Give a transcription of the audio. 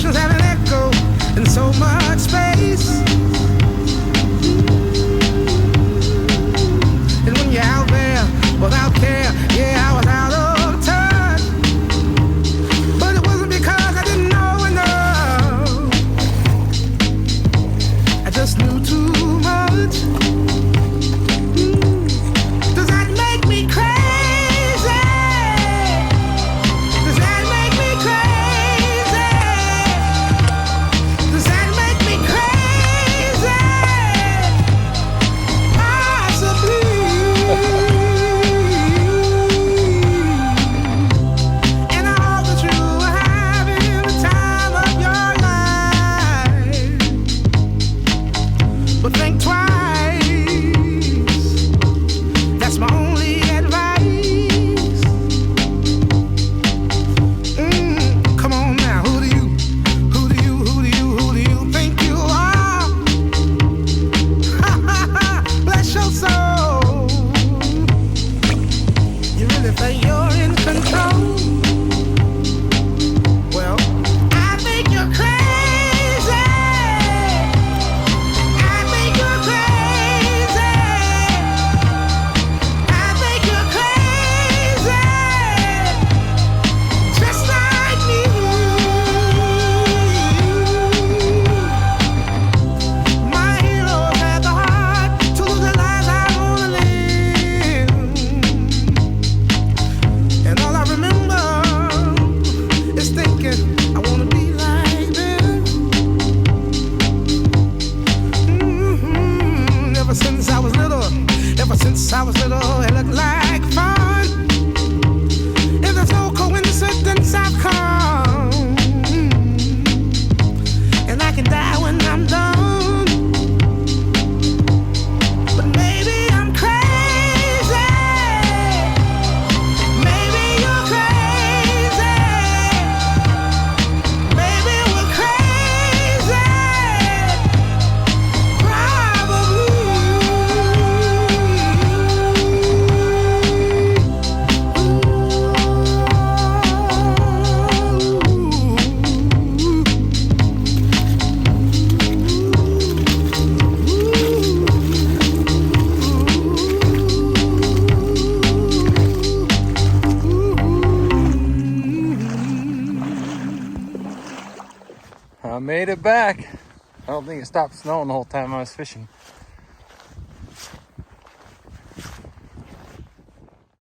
emotions have an echo in so much space. And when you're out there without care, yeah, I was out of touch. But it wasn't because I didn't know enough. I just knew too much. Does that make me crazy? Does that make me crazy? Does that make me crazy? Possibly. And I hope that you are having the time of your life. But think twice. That's my only advice. Come on now, who do you think you are? Bless your soul. You really think you're in control? Well, I think you're crazy. I think you're crazy. I think you're crazy. Just like me. My heroes had the heart to lose their lives. I wanna live. And all I remember is thinking I wanna be like them. Ever since I was little, it looked like fun. If there's no coincidence, I've come. And I can die when I'm done. But maybe I'm crazy. Maybe you're crazy. Maybe we're crazy. Probably. I made it back. I don't think it stopped snowing the whole time I was fishing.